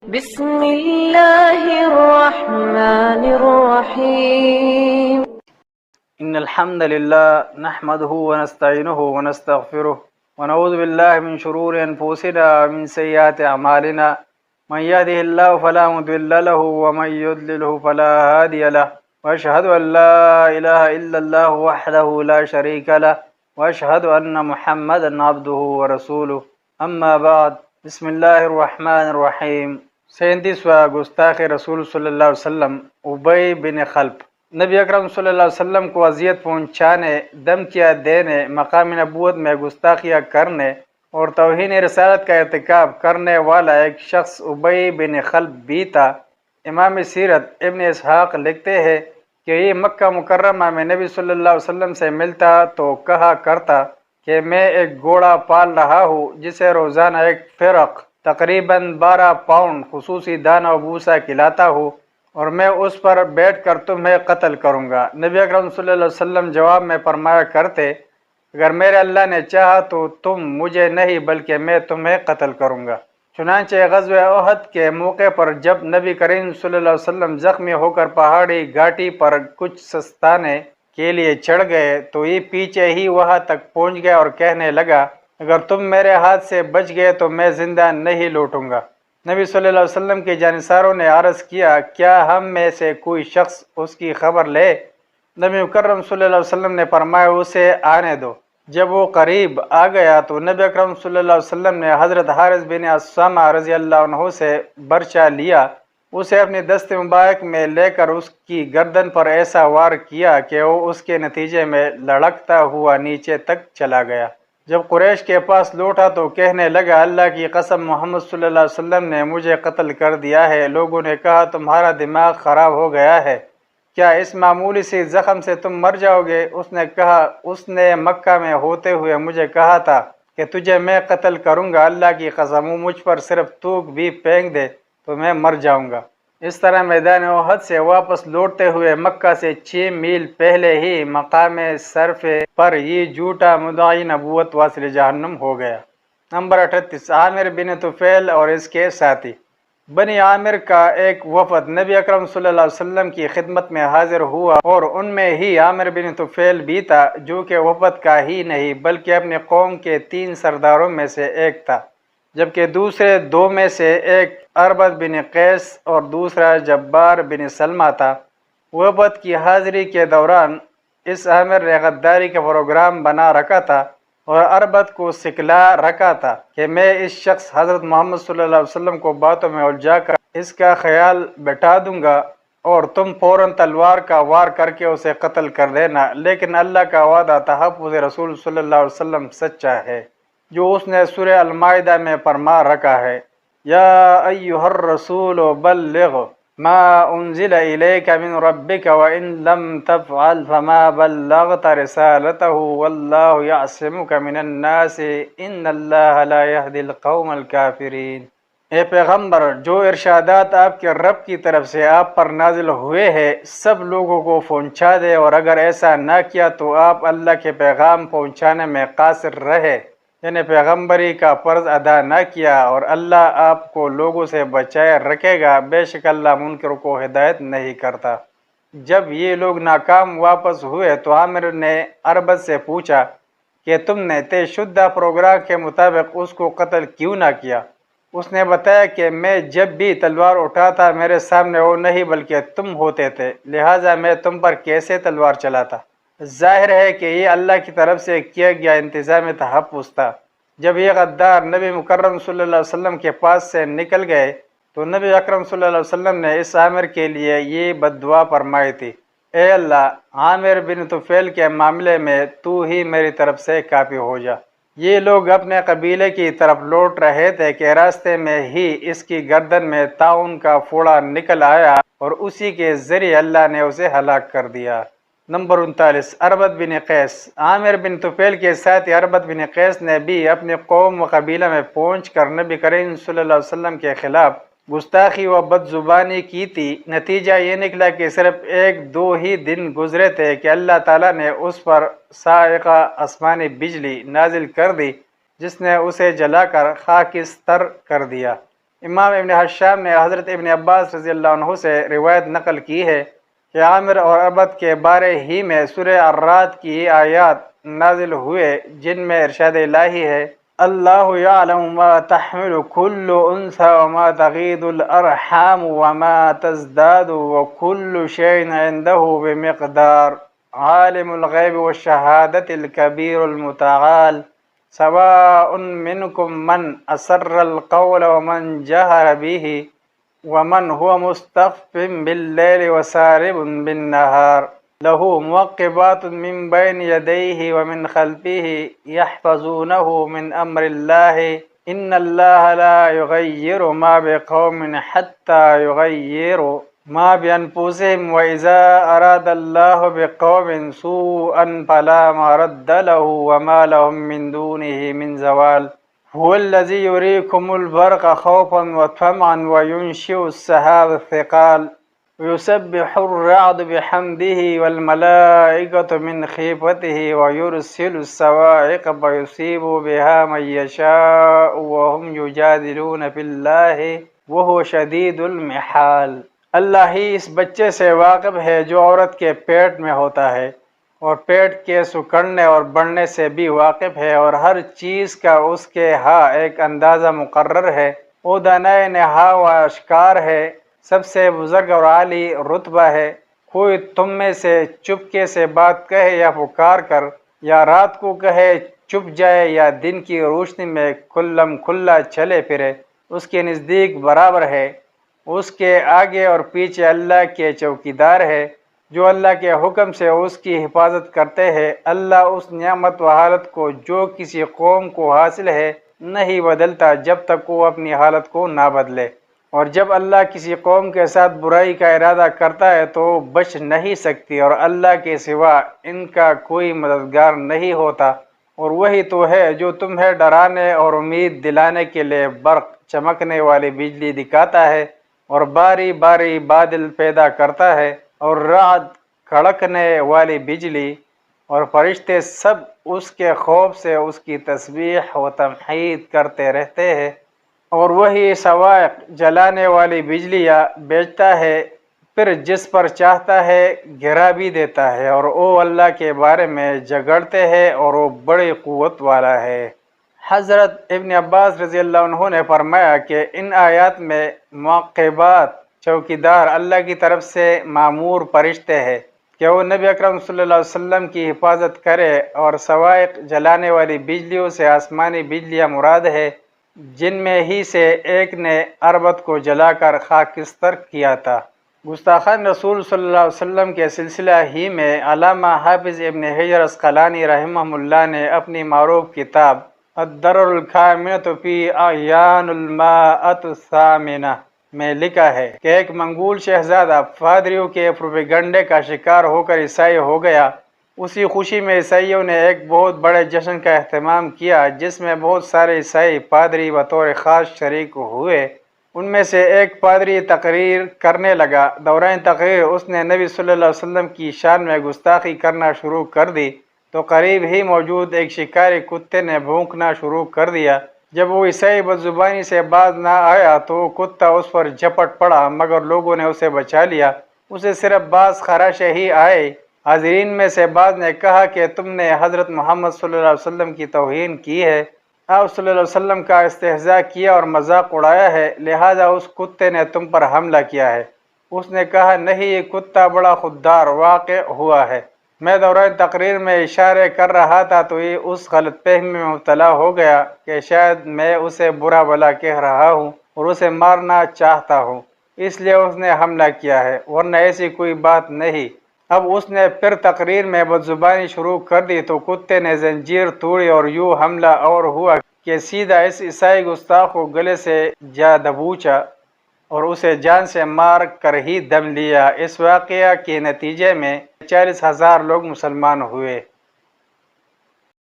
بسم الله الرحمن الرحيم. إن الحمد لله نحمده ونستعينه ونستغفره ونعوذ بالله من شرور أنفسنا ومن سيئات أعمالنا. من يهده الله فلا مضل له ومن يضلله فلا هادي له، وأشهد أن لا إله إلا الله وحده لا شريك له، وأشهد أن محمدا عبده ورسوله. أما بعد، بسم الله الرحمن الرحیم۔ 37واں گستاخ رسول صلی اللہ علیہ وسلم ابی بن خلف۔ نبی اکرم صلی اللہ علیہ وسلم کو اذیت پہنچانے، دھمکیاں دینے، مقام نبوت میں گستاخیاں کرنے اور توہین رسالت کا ارتکاب کرنے والا ایک شخص ابی بن خلف بھی تھا۔ امام سیرت ابن اسحاق لکھتے ہیں کہ یہ مکہ مکرمہ میں نبی صلی اللہ علیہ وسلم سے ملتا تو کہا کرتا کہ میں ایک گھوڑا پال رہا ہوں جسے روزانہ ایک فرق تقریباً 12 پاؤنڈ خصوصی دانہ و بوسا کھلاتا ہوں، اور میں اس پر بیٹھ کر تمہیں قتل کروں گا۔ نبی اکرم صلی اللہ علیہ وسلم جواب میں فرمایا کرتے، اگر میرے اللہ نے چاہا تو تم مجھے نہیں بلکہ میں تمہیں قتل کروں گا۔ چنانچہ غزوہ احد کے موقع پر جب نبی کریم صلی اللہ علیہ وسلم زخمی ہو کر پہاڑی گھاٹی پر کچھ سستانے کے لیے چڑھ گئے تو یہ پیچھے ہی وہاں تک پہنچ گیا اور کہنے لگا، اگر تم میرے ہاتھ سے بچ گئے تو میں زندہ نہیں لوٹوں گا۔ نبی صلی اللہ علیہ وسلم کے جانصاروں نے عرض کیا، کیا ہم میں سے کوئی شخص اس کی خبر لے؟ نبی مکرم صلی اللہ علیہ وسلم نے فرمایا، اسے آنے دو۔ جب وہ قریب آ گیا تو نبی اکرم صلی اللہ علیہ وسلم نے حضرت حارث بن عصامہ رضی اللہ عنہ سے برچہ لیا، اسے اپنی دست مبارک میں لے کر اس کی گردن پر ایسا وار کیا کہ وہ اس کے نتیجے میں لڑکتا ہوا نیچے تک چلا گیا۔ جب قریش کے پاس لوٹا تو کہنے لگا، اللہ کی قسم محمد صلی اللہ علیہ وسلم نے مجھے قتل کر دیا ہے۔ لوگوں نے کہا، تمہارا دماغ خراب ہو گیا ہے، کیا اس معمولی سی زخم سے تم مر جاؤ گے؟ اس نے کہا، اس نے مکہ میں ہوتے ہوئے مجھے کہا تھا کہ تجھے میں قتل کروں گا، اللہ کی قسم وہ مجھ پر صرف تھوک بھی پھینک دے تو میں مر جاؤں گا۔ اس طرح میدان احد سے واپس لوٹتے ہوئے مکہ سے 6 میل پہلے ہی مقام صرف پر یہ جھوٹا مدعی نبوت واصل جہنم ہو گیا۔ نمبر 38، عامر بن طفیل اور اس کے ساتھی۔ بنی عامر کا ایک وفد نبی اکرم صلی اللہ علیہ وسلم کی خدمت میں حاضر ہوا اور ان میں ہی عامر بن طفیل بھی تھا، جو کہ وفد کا ہی نہیں بلکہ اپنی قوم کے 3 سرداروں میں سے ایک تھا، جبکہ دوسرے 2 میں سے ایک اربد بن قیس اور دوسرا جبار بن سلمہ تھا۔ وفد کی حاضری کے دوران اس عامر نے غداری کا پروگرام بنا رکھا تھا اور اربد کو سکھلا رکھا تھا کہ میں اس شخص حضرت محمد صلی اللہ علیہ وسلم کو باتوں میں الجھا کر اس کا خیال بٹھا دوں گا اور تم فوراً تلوار کا وار کر کے اسے قتل کر دینا، لیکن اللہ کا وعدہ تحفظ رسول صلی اللہ علیہ وسلم سچا ہے، جو اس نے سورہ المائدہ میں فرما رکھا ہے، یا ایھا الرسول بلغ ما انزل الیک من ربک وان لم تفعل فما بلغت رسالته واللہ یعصمک من الناس ان اللہ لا یہدی القوم الکافرین۔ اے پیغمبر، جو ارشادات آپ کے رب کی طرف سے آپ پر نازل ہوئے ہیں سب لوگوں کو پہنچا دے، اور اگر ایسا نہ کیا تو آپ اللہ کے پیغام پہنچانے میں قاصر رہے، یعنی پیغمبری کا فرض ادا نہ کیا، اور اللہ آپ کو لوگوں سے بچائے رکھے گا، بے شک اللہ منکر کو ہدایت نہیں کرتا۔ جب یہ لوگ ناکام واپس ہوئے تو عامر نے اربد سے پوچھا کہ تم نے طے شدہ پروگرام کے مطابق اس کو قتل کیوں نہ کیا؟ اس نے بتایا کہ میں جب بھی تلوار اٹھاتا میرے سامنے وہ نہیں بلکہ تم ہوتے تھے، لہٰذا میں تم پر کیسے تلوار چلاتا؟ ظاہر ہے کہ یہ اللہ کی طرف سے کیا گیا انتظام تحفظ تھا۔ جب یہ غدار نبی مکرم صلی اللہ علیہ وسلم کے پاس سے نکل گئے تو نبی اکرم صلی اللہ علیہ وسلم نے اس عامر کے لیے یہ بد دعا فرمائی تھی، اے اللہ، عامر بن طفیل کے معاملے میں تو ہی میری طرف سے کافی ہو جا۔ یہ لوگ اپنے قبیلے کی طرف لوٹ رہے تھے کہ راستے میں ہی اس کی گردن میں طاعون کا پھوڑا نکل آیا اور اسی کے ذریعے اللہ نے اسے ہلاک کر دیا۔ نمبر 39، اربد بن قیس۔ عامر بن طفیل کے ساتھ اربد بن قیس نے بھی اپنی قوم و قبیلہ میں پہنچ کر نبی کریم صلی اللہ علیہ وسلم کے خلاف گستاخی و بد زبانی کی تھی۔ نتیجہ یہ نکلا کہ صرف 1-2 ہی دن گزرے تھے کہ اللہ تعالیٰ نے اس پر صاعقہ آسمانی بجلی نازل کر دی، جس نے اسے جلا کر خاکستر کر دیا۔ امام ابن حشام نے حضرت ابن عباس رضی اللہ عنہ سے روایت نقل کی ہے کہ عامر اور عبد کے بارے ہی میں سورہ الرعد کی آیات نازل ہوئے جن میں ارشاد الہی ہے اللہ یعلم ما تحمل كل انثى وما تغيض الارحام وما تزداد وكل شيء عنده بمقدار عالم الغیب والشہادت الکبیر المتعال سواء منکم من اسر القول ومن جہر به ومن هو مستخف باللیل وسارب بالنہار له موقبات من بین یدیہ ومن خلفہ یحفظونہ من امر اللہ ان اللہ لا یغیر ما بقوم حتی یغیروا ما بأنفسهم وإذا أراد الله بقوم سوءا فلا مرد له وما لهم من دونه من زوال هو الذي يريكم البرق خوفا وطمعا وينشئ السحاب الثقال ويسبح الرعد بحمده والملائكة من خيفته ويرسل الصواعق فيصيب بها من يشاء وهم يجادلون في الله وهو شديد المحال۔ اللہ ہی اس بچے سے واقف ہے جو عورت کے پیٹ میں ہوتا ہے اور پیٹ کے سکڑنے اور بڑھنے سے بھی واقف ہے، اور ہر چیز کا اس کے ہاں ایک اندازہ مقرر ہے۔ وہ دانائے نہا و اشکار ہے، سب سے بزرگ اور عالی رتبہ ہے۔ کوئی تم میں سے چپکے سے بات کہے یا پکار کر، یا رات کو کہے چپ جائے یا دن کی روشنی میں کھلم کھلا چلے پھرے، اس کے نزدیک برابر ہے۔ اس کے آگے اور پیچھے اللہ کے چوکیدار ہے جو اللہ کے حکم سے اس کی حفاظت کرتے ہیں۔ اللہ اس نعمت و حالت کو جو کسی قوم کو حاصل ہے نہیں بدلتا جب تک وہ اپنی حالت کو نہ بدلے، اور جب اللہ کسی قوم کے ساتھ برائی کا ارادہ کرتا ہے تو بچ نہیں سکتی، اور اللہ کے سوا ان کا کوئی مددگار نہیں ہوتا۔ اور وہی تو ہے جو تمہیں ڈرانے اور امید دلانے کے لیے برق چمکنے والی بجلی دکھاتا ہے اور باری باری بادل پیدا کرتا ہے، اور رعد کڑکنے والی بجلی، اور فرشتے سب اس کے خوف سے اس کی تسبیح و تمحید کرتے رہتے ہیں۔ اور وہی صواعق جلانے والی بجلیاں بیچتا ہے، پھر جس پر چاہتا ہے گرا بھی دیتا ہے، اور وہ اللہ کے بارے میں جھگڑتے ہیں اور وہ بڑی قوت والا ہے۔ حضرت ابن عباس رضی اللہ عنہ نے فرمایا کہ ان آیات میں معقبات چوکیدار اللہ کی طرف سے معمور فرشتے ہیں کہ وہ نبی اکرم صلی اللہ علیہ وسلم کی حفاظت کرے، اور صواعق جلانے والی بجلیوں سے آسمانی بجلیاں مراد ہے جن میں ہی سے ایک نے اربد کو جلا کر خاکستر کیا تھا۔ گستاخان رسول صلی اللہ علیہ وسلم کے سلسلہ ہی میں علامہ حافظ ابن حجر عسقلانی رحمہ اللہ نے اپنی معروف کتاب الدرر الکامنۃ فی اعیان الماءۃ الثامنہ میں لکھا ہے کہ ایک منگول شہزادہ پادریوں کے پروپیگنڈے کا شکار ہو کر عیسائی ہو گیا۔ اسی خوشی میں عیسائیوں نے ایک بہت بڑے جشن کا اہتمام کیا جس میں بہت سارے عیسائی پادری بطور خاص شریک ہوئے۔ ان میں سے ایک پادری تقریر کرنے لگا۔ دوران تقریر اس نے نبی صلی اللہ علیہ وسلم کی شان میں گستاخی کرنا شروع کر دی تو قریب ہی موجود ایک شکاری کتے نے بھونکنا شروع کر دیا۔ جب وہ عیسائی بدزبانی سے باز نہ آیا تو وہ کتا اس پر جھپٹ پڑا، مگر لوگوں نے اسے بچا لیا۔ اسے صرف بعض خراشیں ہی آئے۔ حاضرین میں سے بعض نے کہا کہ تم نے حضرت محمد صلی اللہ علیہ وسلم کی توہین کی ہے، آپ صلی اللہ علیہ وسلم کا استہزاء کیا اور مذاق اڑایا ہے، لہذا اس کتے نے تم پر حملہ کیا ہے۔ اس نے کہا نہیں، یہ کتا بڑا خوددار واقع ہوا ہے، میں دوران تقریر میں اشارے کر رہا تھا تو یہ اس غلط فہمی میں مبتلا ہو گیا کہ شاید میں اسے برا بھلا کہہ رہا ہوں اور اسے مارنا چاہتا ہوں، اس لیے اس نے حملہ کیا ہے، ورنہ ایسی کوئی بات نہیں۔ اب اس نے پھر تقریر میں بدزبانی شروع کر دی تو کتے نے زنجیر توڑی اور یوں حملہ اور ہوا کہ سیدھا اس عیسائی گستاخ کو گلے سے جا دبوچا اور اسے جان سے مار کر ہی دم لیا۔ اس واقعہ کے نتیجے میں 40,000 لوگ مسلمان ہوئے۔